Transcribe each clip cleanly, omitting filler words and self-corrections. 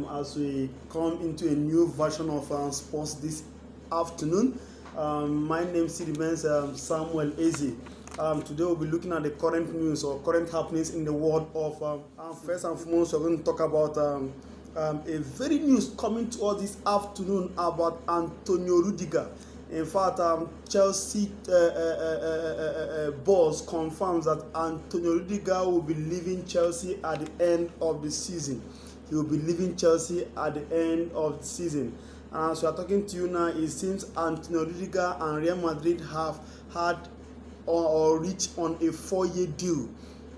as we come into a new version of sports this afternoon. My name remains Samuel Eze. Today we'll be looking at the current news or current happenings in the world of. First and foremost, we're going to talk about a very news coming to us this afternoon about Antonio Rudigar. In fact, Chelsea boss confirms that Antonio Rudigar will be leaving Chelsea at the end of the season. He will be leaving Chelsea at the end of the season. And as we are talking to you now, it seems Antonio Rudigar and Real Madrid have had or reached on a 4-year deal,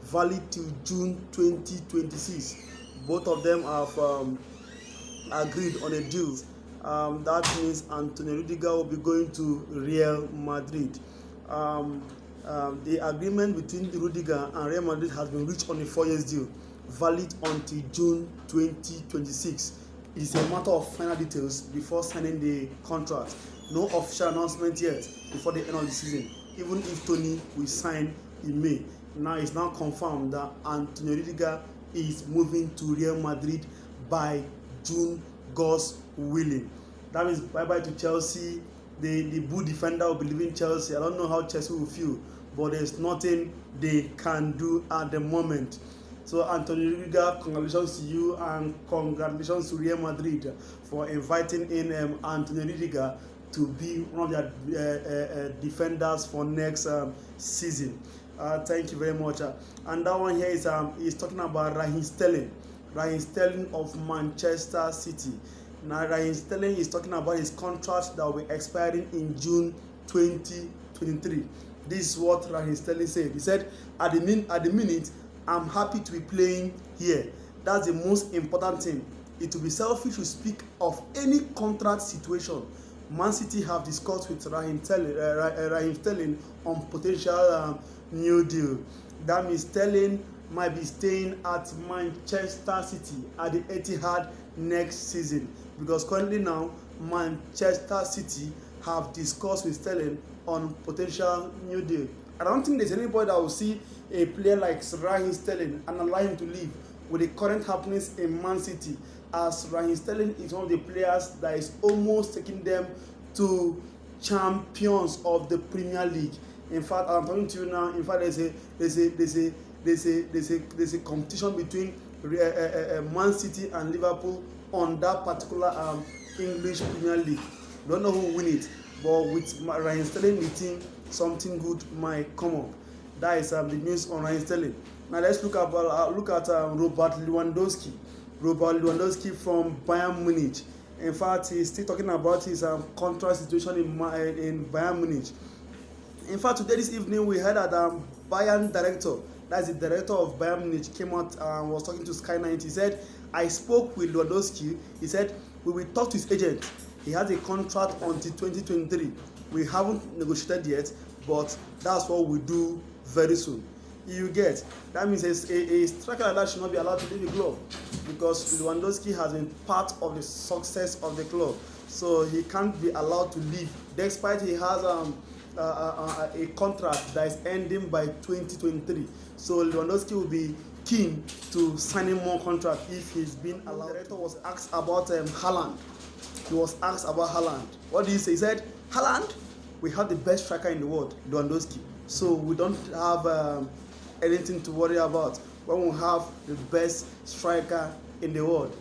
valid till June 2026. Both of them have agreed on a deal. That means Antonio Rudigar will be going to Real Madrid. The agreement between Rudigar and Real Madrid has been reached on a 4-year deal, valid until June 2026. It is a matter of final details before signing the contract. No official announcement yet before the end of the season. Even if Tony will sign in May, now it's now confirmed that Antonio Rudigar is moving to Real Madrid by June, God's willing. That means bye-bye to Chelsea. The bull defender will be leaving Chelsea. I don't know how Chelsea will feel, but there's nothing they can do at the moment. So Antonio Rudigar, congratulations to you and congratulations to Real Madrid for inviting in Antonio Rudigar to be one of their defenders for next season. Thank you very much. And that one here is talking about Raheem Sterling. Raheem Sterling of Manchester City. Now Raheem Sterling is talking about his contract that will be expiring in June 2023. This is what Raheem Sterling said. He said, at the minute, I'm happy to be playing here. That's the most important thing. It will be selfish to speak of any contract situation. Man City have discussed with Raheem Sterling on potential new deal. That means Sterling might be staying at Manchester City at the Etihad next season, because currently now Manchester City have discussed with Sterling on potential new deal. I don't think there's anybody that will see a player like Raheem Sterling and allow him to leave with the current happenings in Man City, as Raheem Sterling is one of the players that is almost taking them to champions of the Premier League. In fact, I'm talking to you now. In fact, there's a competition between Man City and Liverpool on that particular English Premier League. Don't know who will win it, but with Raheem Sterling meeting, something good might come up. That is the news on Raheem Sterling. Now let's look at Robert Lewandowski. Robert Lewandowski from Bayern Munich. In fact, he's still talking about his contract situation in Bayern Munich. In fact, today this evening we heard that Bayern director, that's the director of Bayern Munich, came out and was talking to Sky 9. He said, I spoke with Lewandowski. He said, we will talk to his agent. He has a contract until 2023. We haven't negotiated yet, but that's what we do very soon. You get, that means a striker like that should not be allowed to leave the club, because Lewandowski has been part of the success of the club, so he can't be allowed to leave, despite he has a contract that is ending by 2023. So Lewandowski will be keen to signing more contract if he's been allowed. The director was asked about Haaland. He was asked about Haaland. What did he say? He said, Haaland, we have the best striker in the world, Lewandowski. So we don't have anything to worry about when we have the best striker in the world.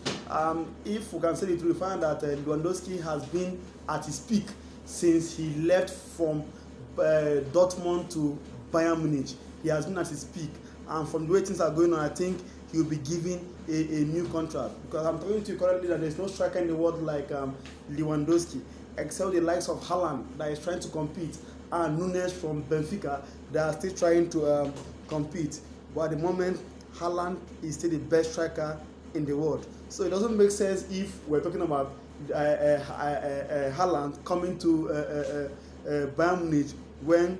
If we can say it, we find that Lewandowski has been at his peak since he left from Dortmund to Bayern Munich. He has been at his peak, and from the way things are going on, I think he will be given a new contract, because I'm talking to you currently that there's no striker in the world like Lewandowski, except the likes of Haaland that is trying to compete, and Nunes from Benfica that are still trying to compete. But at the moment, Haaland is still the best striker in the world. So it doesn't make sense if we're talking about Haaland coming to Bayern Munich when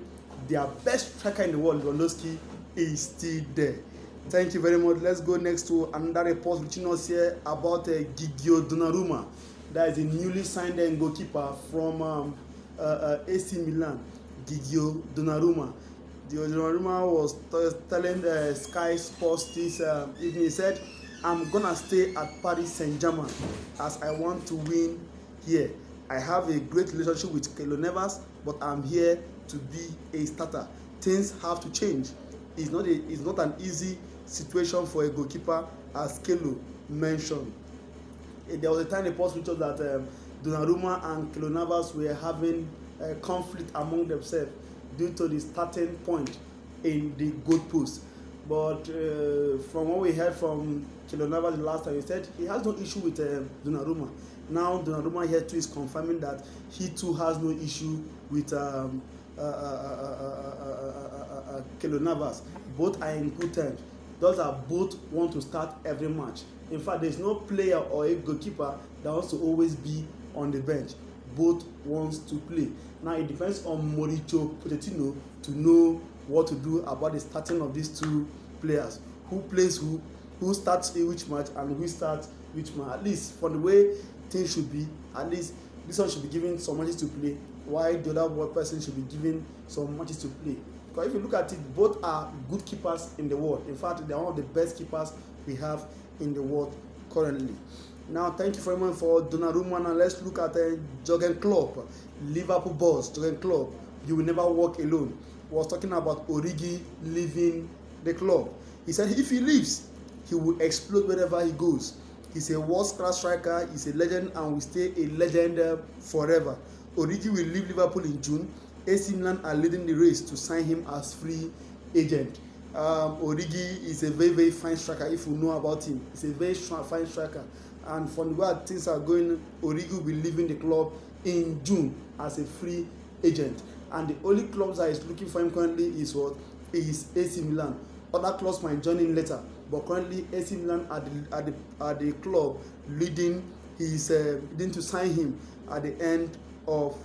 their best striker in the world, Lewandowski, is still there. Thank you very much. Let's go next to another report reaching us here about Donnaruma. That is a newly signed goalkeeper from AC Milan, Donnaruma. Donnaruma was telling Sky Sports this evening. He said, I'm gonna stay at Paris Saint-Germain as I want to win here. I have a great relationship with Keylor Navas, but I'm here to be a starter. Things have to change. It's not an easy situation for a goalkeeper, as Keylor mentioned. There was a time in the past pictures that Donnarumma and Keylor Navas were having a conflict among themselves due to the starting point in the goalpost. But from what we heard from Keylor Navas the last time, he said he has no issue with Donnarumma. Now Donnarumma here too is confirming that he too has no issue with Keylor Navas. Both are in good terms. Those are both want to start every match. In fact, there's no player or a goalkeeper that wants to always be on the bench. Both wants to play. Now it depends on Mauricio Pochettino to know what to do about the starting of these two players. Who plays who starts which match, and who starts which match. At least for the way things should be, at least this one should be given some matches to play, while the other person should be given some matches to play. Because if you look at it, both are good keepers in the world. In fact, they are one of the best keepers we have in the world currently. Now, thank you very much for Donnarumma. Now, let's look at Jurgen Klopp, Liverpool boss. Jurgen Klopp, you will never walk alone. Was talking about Origi leaving the club. He said if he leaves, he will explode wherever he goes. He's a world-class striker, he's a legend, and will stay a legend forever. Origi will leave Liverpool in June. AC Milan are leading the race to sign him as free agent. Origi is a very, very fine striker. If you know about him, he's a very fine striker. And from the way things are going, Origi will be leaving the club in June as a free agent. And the only clubs that is looking for him currently is AC Milan. Other clubs might join in later, but currently AC Milan are the club leading. He's leading to sign him at the end of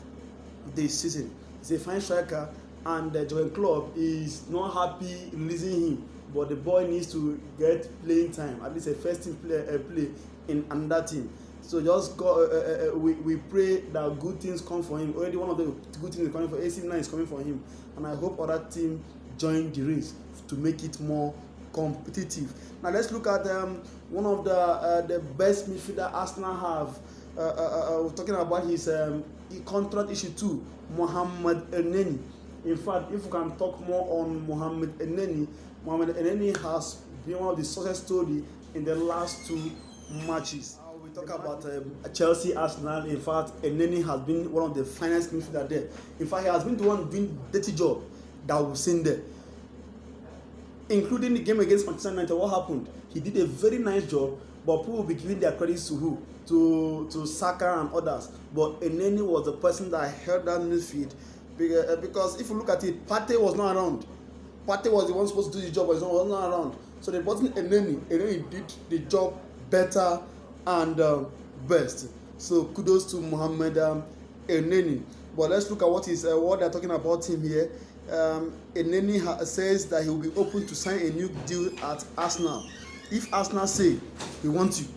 the season. He's a fine striker, and Jurgen Klopp is not happy releasing him, but the boy needs to get playing time, at least a first team play in another team. So just go. We pray that good things come for him. Already one of the good things is coming for AC Milan is coming for him, and I hope other teams join the race to make it more competitive. Now let's look at one of the best midfielder Arsenal have. We're talking about his contract issue too, Mohamed ELNENY. In fact, if we can talk more on Mohamed ELNENY has been one of the success story in the last two matches. We talk about Chelsea, Arsenal. In fact, ELNENY has been one of the finest midfielder there. In fact, he has been the one doing dirty job that we've seen there. Including the game against Manchester United, what happened? He did a very nice job, but people will be giving their credits to who? To Saka and others. But ELNENY was the person that held that midfield. Because if you look at it, Partey was not around. Partey was the one supposed to do the job, but he was not around. So they brought in ELNENY. ELNENY did the job better and best. So kudos to Mohamed ELNENY. But let's look at what they're talking about him here. ELNENY says that he will be open to sign a new deal at Arsenal if Arsenal say we want you.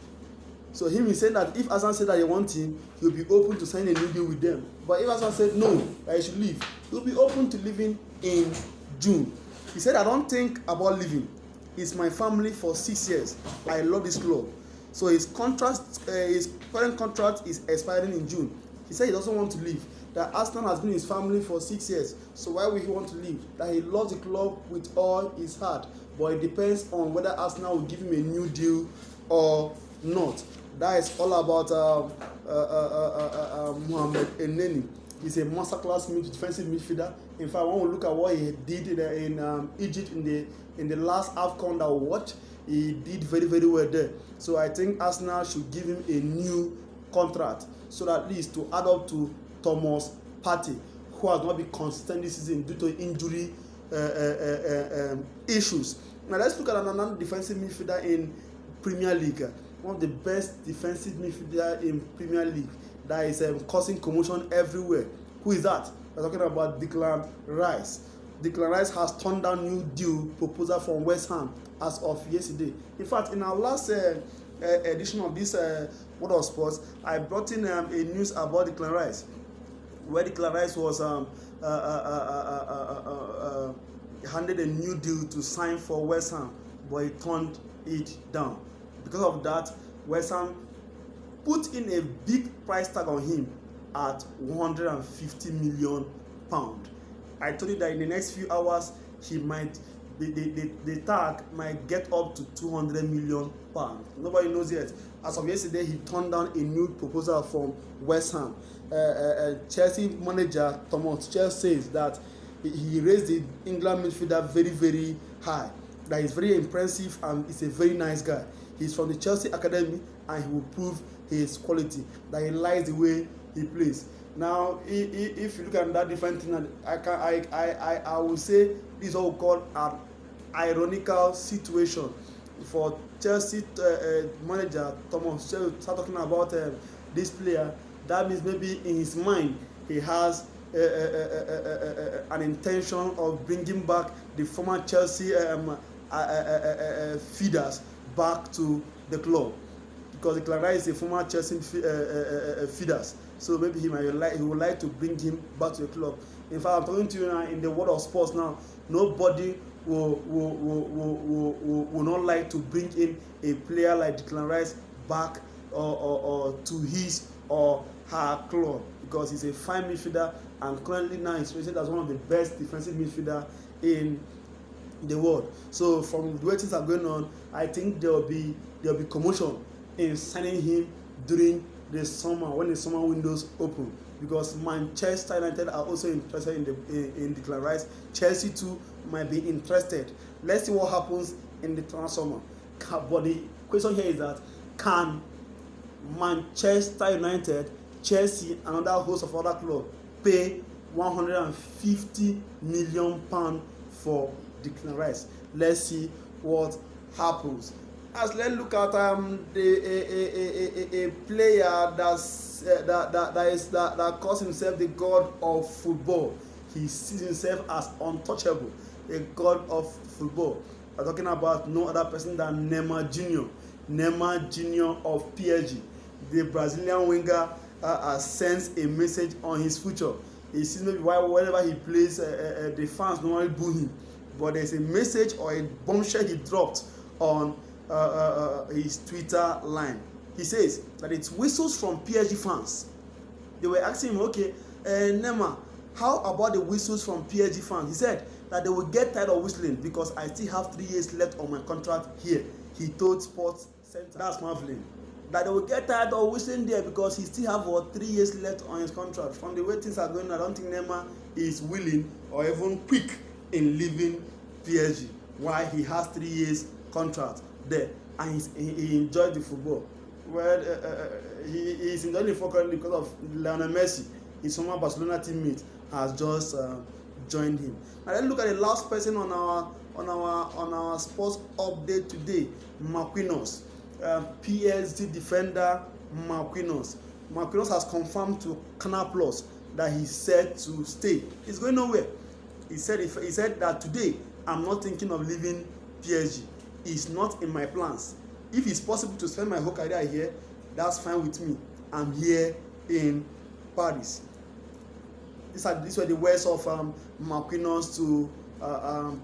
So him is saying that if Arsenal say that they want him, he will be open to sign a new deal with them. But if Arsenal said no, that he should leave, he will be open to leaving in June. He said, I don't think about leaving. It's my family for 6 years. I love this club. So his current contract is expiring in June. He said he doesn't want to leave. That Arsenal has been his family for 6 years. So why would he want to leave? That he loves the club with all his heart. But it depends on whether Arsenal will give him a new deal or not. That is all about Mohamed ELNENY. He's a masterclass defensive midfielder. In fact, when we look at what he did in Egypt in the last AFCON that we watched, he did very, very well there. So I think Arsenal should give him a new contract, so that at least to add up to Thomas Partey, who has not been consistent this season due to injury issues. Now let's look at another defensive midfielder in Premier League. One of the best defensive midfielder in Premier League that is causing commotion everywhere. Who is that? We're talking about Declan Rice. Declan Rice has turned down new deal proposal from West Ham as of yesterday. In fact, in our last edition of this World of Sports, I brought in a news about Declan Rice, where Declan Rice was handed a new deal to sign for West Ham, but he turned it down. Because of that, West Ham put in a big price tag on him at 150 million pound. I told you that in the next few hours he might the tag might get up to 200 million pound. Nobody knows yet. As of yesterday, he turned down a new proposal from West Ham. Chelsea manager Thomas Tuchel says that he raised the England midfielder very, very high. That he's very impressive and he's a very nice guy. He's from the Chelsea academy and he will prove his quality. That he likes the way he plays. Now, if you look at that different thing, I will say this is what we call an ironical situation for Chelsea manager Thomas Tuchel start talking about this player. That means maybe in his mind he has an intention of bringing back the former Chelsea feeders back to the club, because Declan Rice is a former Chelsea feeders. So maybe he would like to bring him back to the club. In fact, I'm talking to you now in the world of sports now. Nobody will not like to bring in a player like Declan Rice back or to his or her club, because he's a fine midfielder and currently now he's rated as one of the best defensive midfielder in the world. So from the way things are going on, I think there will be commotion in signing him during the summer, when the summer windows open, because Manchester United are also interested in Declan Rice. Chelsea too might be interested. Let's see what happens in the transfer summer. But the question here is that, can Manchester United, Chelsea, and other host of other clubs pay 150 million pounds for Declan Rice? Let's see what happens. As let's look at a player that calls himself the god of football. He sees himself as untouchable, a god of football. We're talking about no other person than Neymar Jr. Neymar Jr. of PSG. The Brazilian winger sends a message on his future. He sees maybe whenever he plays, the fans normally boo him, but there's a message or a bombshell he dropped on his Twitter line. He says that it's whistles from PSG fans. They were asking him, okay, Neymar, how about the whistles from PSG fans? He said that they will get tired of whistling because I still have 3 years left on my contract here. He told Sports Center, that's marveling, that they will get tired of whistling there because he still have 3 years left on his contract. From the way things are going, I don't think Neymar is willing or even quick in leaving PSG. Why? He has 3 years contract there and he enjoyed the football. Well, he is enjoying the football because of Lionel Messi, his former Barcelona teammate, has just joined him. Now let's look at the last person on our sports update today, Marquinhos, PSG defender Marquinhos. Marquinhos has confirmed to Canal Plus that he's set to stay. He's going nowhere. He said that today I'm not thinking of leaving PSG. It's not in my plans. If it's possible to spend my whole career here, that's fine with me. I'm here in Paris. These were the words of Marquinhos to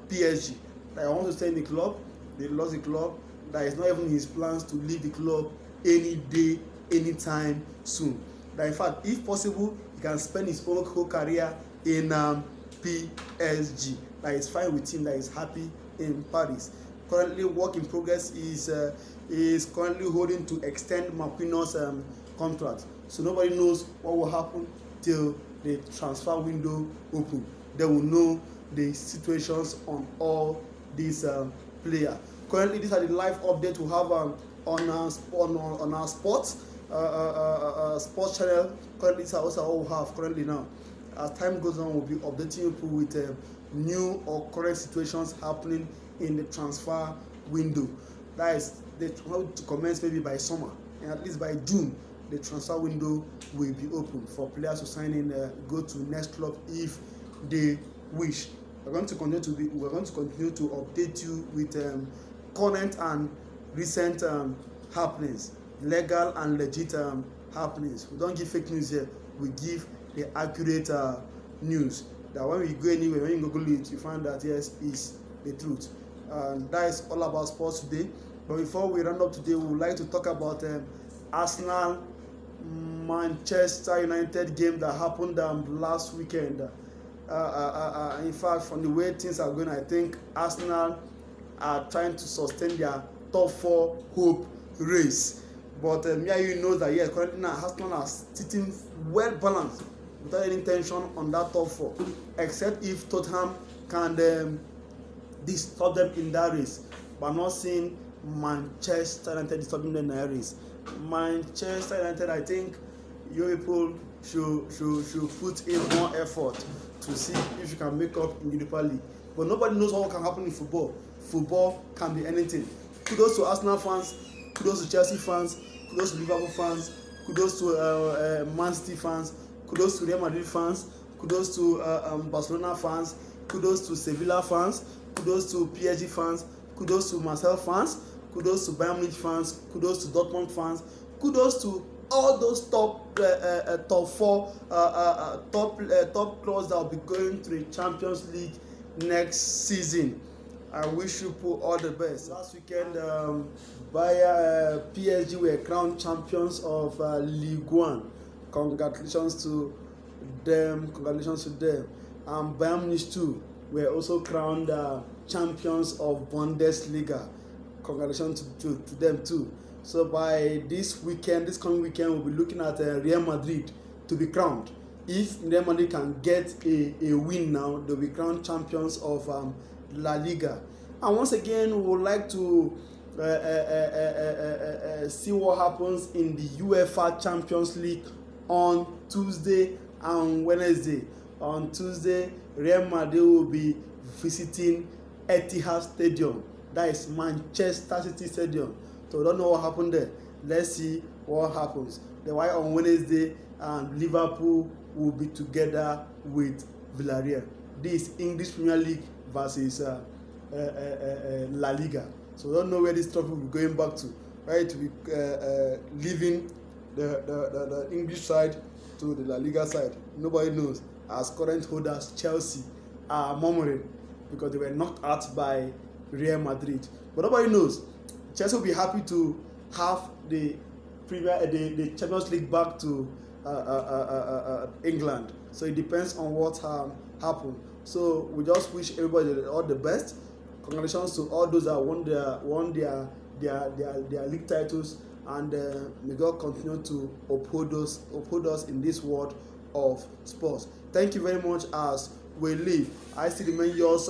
PSG. That I want to stay in the club. They lost the club. That is not even in his plans to leave the club any day, anytime soon. That in fact, if possible, he can spend his whole career in PSG. That is fine with him. That is happy in Paris. Currently, work in progress is currently holding to extend Marquinhos' contract. So nobody knows what will happen till the transfer window open. They will know the situations on all these players. Currently, these are the live updates we have on our sports channel. Currently, these are also all we have currently now. As time goes on, we'll be updating you with new or current situations happening in the transfer window. That is, they try to commence maybe by summer, and at least by June, the transfer window will be open for players to sign in, go to next club if they wish. We're going to continue to update you with current and recent happenings, legal and legit happenings. We don't give fake news here. We give the accurate news. That when we go anywhere, when you Google it, you find that yes, is the truth. And that is all about sports today. But before we round up today, we would like to talk about Arsenal Manchester United game that happened last weekend. In fact, from the way things are going, I think Arsenal are trying to sustain their top 4 hope race. But you know that yes, currently now Arsenal are sitting well balanced without any tension on that top 4, except if Tottenham can disturb them in that race. But I'm not seeing Manchester United disturbing them in that race. Manchester United, I think you people should put in more effort to see if you can make up in Europa League. But nobody knows what can happen in football. Football can be anything. Kudos to Arsenal fans, kudos to Chelsea fans, kudos to Liverpool fans, kudos to Man City fans, kudos to Real Madrid fans, kudos to Barcelona fans, kudos to Sevilla fans, kudos to PSG fans, kudos to Marseille fans, kudos to Bayern Munich fans, kudos to Dortmund fans, kudos to all those top 4 top clubs that will be going to the Champions League next season. I wish you all the best. Last weekend, PSG were crowned champions of Ligue 1. Congratulations to them. And Bayern Munich too were also crowned champions of Bundesliga. Congratulations to them too. So by this coming weekend, we'll be looking at Real Madrid to be crowned. If Real Madrid can get a win now, they'll be crowned champions of La Liga. And once again, we would like to see what happens in the UEFA Champions League on Tuesday and Wednesday. On Tuesday, Real Madrid will be visiting Etihad Stadium. That is Manchester City Stadium. So we don't know what happened there. Let's see what happens. Then why on Wednesday, Liverpool will be together with Villarreal. This English Premier League versus La Liga. So we don't know where this trophy will be going back to. Right, to be leaving the English side to the La Liga side. Nobody knows. As current holders, Chelsea are murmuring because they were knocked out by Real Madrid. But nobody knows. Chelsea will be happy to have the Champions League back to England. So it depends on what happens. So we just wish everybody all the best. Congratulations to all those that won their league titles, and may God continue to uphold us in this world of sports. Thank you very much as we leave. I still remain yours.